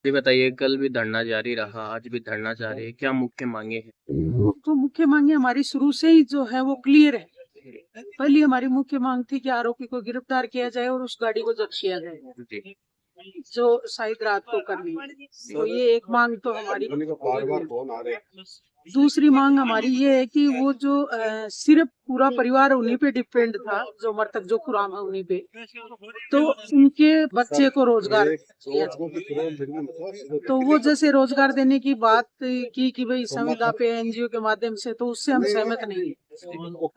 ये बताइए, कल भी धरना जारी रहा, आज भी धरना जारी है, क्या मुख्य मांगे हैं? तो मुख्य मांगे हमारी शुरू से ही जो है वो क्लियर है। पहली हमारी मुख्य मांग थी कि आरोपी को गिरफ्तार किया जाए और उस गाड़ी को जब्त किया जाए जी। जो शायद रात को करनी है। तो ये एक मांग तो हमारी दूसरी मांग हमारी ये है कि वो जो सिर्फ पूरा परिवार उन्हीं पे डिपेंड था, जो मृतक जो खुराम है उन्हीं पे, तो उनके बच्चे को रोजगार दिया जाए। तो वो जैसे रोजगार देने की बात की कि भाई संविदा पे एनजीओ के माध्यम से, तो उससे हम सहमत नहीं है।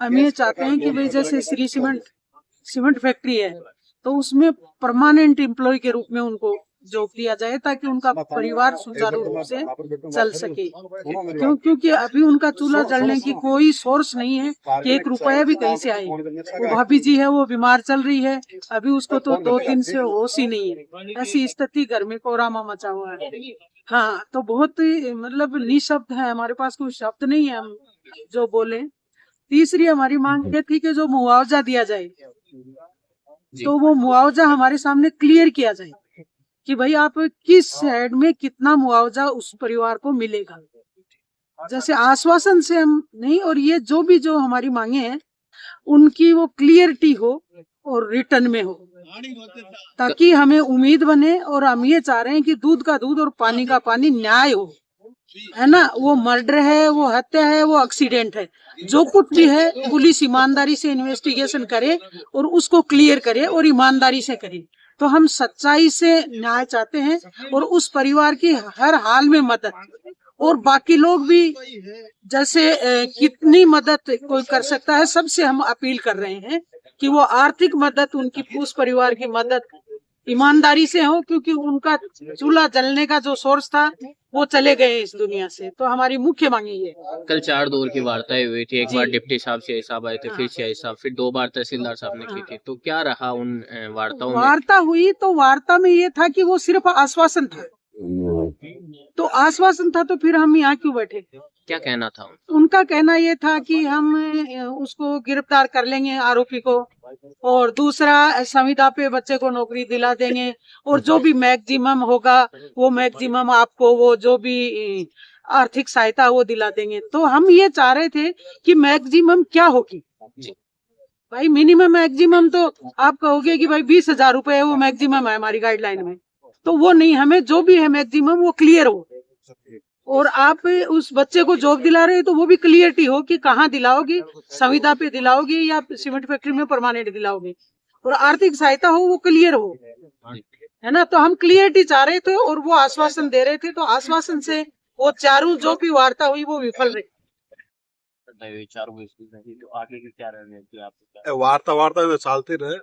हम ये चाहते हैं कि भाई जैसे श्री सीमेंट फैक्ट्री है, तो उसमें परमानेंट एम्प्लॉय के रूप में उनको जॉब दिया जाए ताकि उनका परिवार सुचारू रूप से चल सके। क्योंकि अभी उनका चूल्हा जलने की कोई सोर्स नहीं है कि 1 रुपया भी कहीं से आए। वो भाभी जी है, वो बीमार चल रही है, अभी उसको तो 2 दिन से होश ही नहीं है। ऐसी स्थिति घर में कोरामा मचा हुआ है। हाँ, तो बहुत मतलब निशब्द है, हमारे पास कोई शब्द नहीं है हम जो बोले। तीसरी हमारी मांग ये थी कि जो मुआवजा दिया जाए, तो वो मुआवजा हमारे सामने क्लियर किया जाए कि भाई आप किस साइड में कितना मुआवजा उस परिवार को मिलेगा। जैसे आश्वासन से हम नहीं, और ये जो हमारी मांगे हैं उनकी वो क्लियरिटी हो और रिटर्न में हो, ताकि हमें उम्मीद बने। और हम ये चाह रहे हैं कि दूध का दूध और पानी का पानी न्याय हो, है ना। वो मर्डर है, वो हत्या है, वो एक्सीडेंट है, जो कुछ भी है पुलिस ईमानदारी से इन्वेस्टिगेशन करे और उसको क्लियर करे और ईमानदारी से करे। तो हम सच्चाई से न्याय चाहते हैं और उस परिवार की हर हाल में मदद, और बाकी लोग भी जैसे कितनी मदद कोई कर सकता है, सबसे हम अपील कर रहे हैं कि वो आर्थिक मदद, उनकी उस परिवार की मदद ईमानदारी से हो, क्योंकि उनका चूल्हा जलने का जो सोर्स था वो चले गए इस दुनिया से। तो हमारी मुख्य मांग ये है। कल 4 दौर की वार्ताएं हुई थी, एक बार डिप्टी साहब सीआई साहब आए थे, फिर सीआई साहब, फिर 2 बार तहसीलदार साहब ने की थी, तो क्या रहा उन वार्ताओं में? वार्ता हुई तो वार्ता में ये था कि वो सिर्फ आश्वासन था, तो आश्वासन था तो फिर हम यहाँ क्यों बैठे। क्या कहना था उनका कहना ये था कि हम उसको गिरफ्तार कर लेंगे आरोपी को, और दूसरा संविदा पे बच्चे को नौकरी दिला देंगे, और जो भी मैक्सिमम होगा वो मैक्सिमम आपको वो जो भी आर्थिक सहायता वो दिला देंगे। तो हम ये चाह रहे थे कि मैक्सिमम क्या होगी भाई, मिनिमम मैक्सिमम तो आप कहोगे कि भाई 20,000 रुपए वो मैक्सिमम है हमारी गाइडलाइन में, तो वो नहीं, हमें जो भी है मैक्सिमम वो क्लियर हो। और आप उस बच्चे को जॉब दिला रहे हो तो वो भी क्लियरिटी हो कि कहाँ दिलाओगे, संविदा पे दिलाओगे या सीमेंट फैक्ट्री में परमानेंट दिलाओगे, और आर्थिक सहायता हो वो क्लियर हो, है ना। तो हम क्लियरिटी चाह रहे थे और वो आश्वासन दे रहे थे, तो आश्वासन से वो चारों जो भी वार्ता हुई वो विफल रही। वार्ता वार्ता में चलती रहे,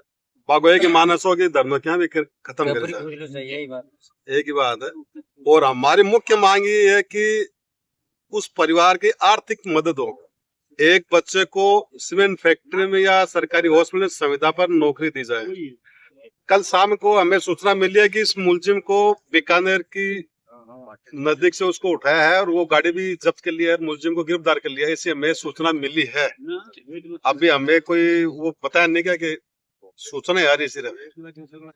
बागोए की मानसों की धर्म क्या भी खत्म कर जाए, एक ही बात है। और हमारी मुख्य मांग ये है कि उस परिवार की आर्थिक मदद हो। एक बच्चे को सीमेंट फैक्ट्री में या सरकारी हॉस्पिटल में संविदा पर नौकरी दी जाए। कल शाम को हमें सूचना मिली है कि इस मुलजिम को बीकानेर की नजदीक से उसको उठाया है और वो गाड़ी भी जब्त कर लिया है, मुलजिम को गिरफ्तार कर लिया है, ऐसी हमें सूचना मिली है। अभी हमें कोई वो बताया नहीं क्या कि सूचना आ रही सिर्फ।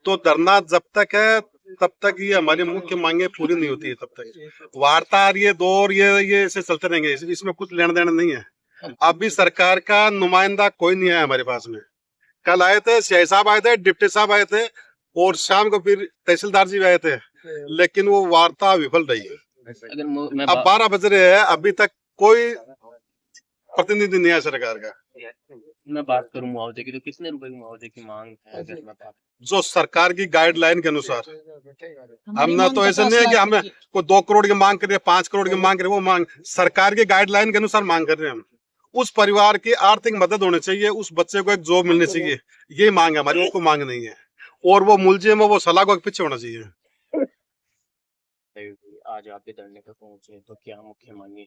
तो धरना जब तक है तब तक ये हमारी मुख्य मांगे पूरी नहीं होती है, तब तक वार्ता आ रही है, दौर ये ऐसे चलते रहेंगे, इसमें कुछ लेना देना नहीं है। अभी सरकार का नुमाइंदा कोई नहीं आया हमारे पास में। कल आए थे सीआई साहब, आए थे डिप्टी साहब, आए थे, और शाम को फिर तहसीलदार जी भी आए थे, लेकिन वो वार्ता विफल रही है। अब 12 बज रहे हैं, अभी तक कोई प्रतिनिधि नहीं है सरकार का। मैं बात करूं मुआवजे की, तो कितने रुपए की मुआवजे की मांग है अगर मैं बात? जो सरकार की गाइडलाइन के अनुसार, हमने तो ऐसा नहीं है कि हमें कोई 2 करोड़ की मांग कर रहे हैं, 5 करोड़ की मांग कर रहे हैं, वो मांग सरकार की गाइडलाइन के अनुसार मांग कर रहे हैं हम। उस परिवार की आर्थिक मदद होनी चाहिए, उस बच्चे को एक जॉब मिलनी चाहिए, ये मांग है हमारी, उसको मांग नहीं है। और वो मुलजिम है वो सलाखों के पीछे होना चाहिए। आज आपके धरने पे पहुंचे तो क्या मुख्य मांगे?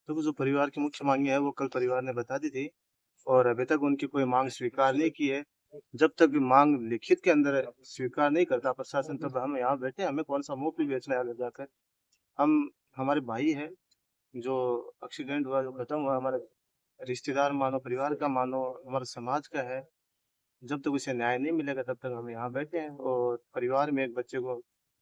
तो जो परिवार की मुख्य मांगे है वो कल परिवार ने बता दी थी, और अभी तक उनकी कोई मांग स्वीकार नहीं की है। जब तक भी मांग लिखित के अंदर स्वीकार नहीं करता प्रशासन, तब हम यहाँ बैठे, हमें कौन सा मुंह भी बेचना है आगे जाकर। हम, हमारे भाई है जो एक्सीडेंट हुआ, जो खत्म हुआ, हमारे रिश्तेदार मानो, परिवार का मानो, हमारे समाज का है। जब तक उसे न्याय नहीं मिलेगा तब तक हम यहाँ बैठे हैं। और परिवार में एक बच्चे को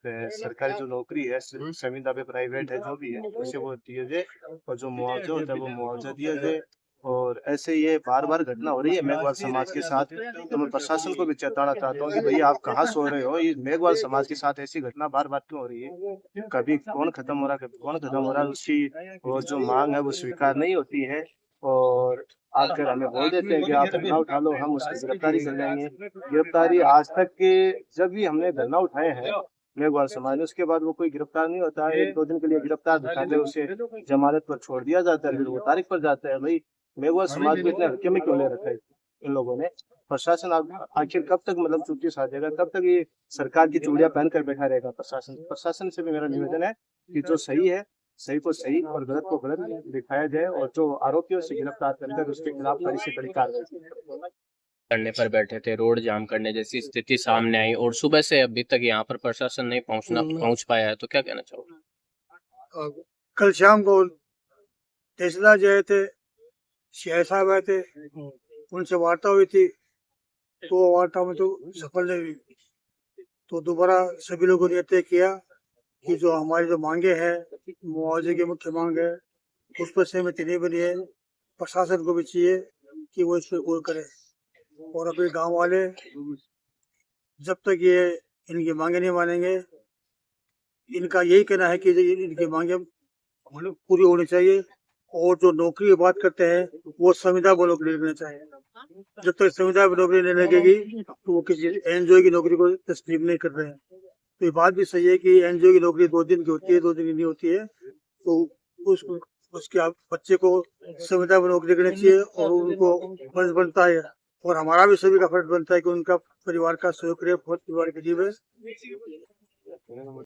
सरकारी जो नौकरी है संविदा पे प्राइवेट है जो भी है उसे वो दिया जाए और जो मुआवजा होता है वो मुआवजा दिया जाए। और ऐसे ये बार बार घटना हो रही है मेघवाल समाज के साथ, तो मैं प्रशासन को भी चेताना चाहता हूँ कि भाई आप कहाँ सो रहे हो, ये मेघवाल समाज के साथ ऐसी घटना बार बार क्यों हो रही है, कभी कौन खत्म हो रहा है कभी कौन खत्म हो रहा है, उसकी वो जो मांग है वो स्वीकार नहीं होती है और आकर हमें बोल देते हैं कि आप धरना उठा लो हम उसकी गिरफ्तारी कर लेंगे। गिरफ्तारी आज तक के जब भी हमने धरना उठाए हैं मेघवाल समाज ने उसके बाद वो कोई गिरफ्तार नहीं होता है, 1-2 दिन के लिए गिरफ्तार दिखाते उसे जमानत पर छोड़ दिया जाता है, फिर वो तारीख पर जाता है। भाई मेघवाल समाज को इतने हल्के में क्यों ले रखा है इन लोगों ने। प्रशासन आखिर कब तक मतलब चुप्पी साधेगा, कब तक ये सरकार की चूड़ियां पहनकर बैठा रहेगा प्रशासन से भी मेरा निवेदन है कि जो सही है सही को सही और गलत को गलत दिखाया जाए और जो आरोपियों से गिरफ्तार करकर उसके खिलाफ कड़ी से कड़ी कार्रवाई करने पर बैठे थे, रोड जाम करने जैसी स्थिति सामने आई और सुबह से अभी तक यहाँ पर प्रशासन नहीं पहुँच पाया है, तो क्या कहना चाहोगे? कल शाम को तहसीलदार जो थे सीआई साहब आए थे, उनसे वार्ता हुई थी, तो वार्ता में तो सफल नहीं हुई, तो दोबारा सभी लोगों ने तय किया कि जो हमारी जो मांगे हैं मुआवजे की मुख्य मांग है उस पर सहमति नहीं बनी है, प्रशासन को भी चाहिए कि वो इस पर गौर करे और अपने गांव वाले जब तक ये इनकी मांगे नहीं मानेंगे, इनका यही कहना है कि इनकी मांगे पूरी होनी चाहिए और जो नौकरी की बात करते हैं वो संविदा पर नौकरी लगनी चाहिए। जब तक संविदा पर नौकरी नहीं लगेगी तो वो किसी एनजीओ की नौकरी को तस्लीम नहीं कर रहे हैं। तो ये बात भी सही है कि एनजीओ की नौकरी 2 दिन की होती है, 2 दिन की नहीं होती है, तो उसके बच्चे को संविदा पर नौकरी करनी चाहिए और उनको फर्ज बनता है और हमारा भी सभी का फर्ज बनता है कि उनका परिवार का सहयोग करे, बहुत परिवार गरीब है।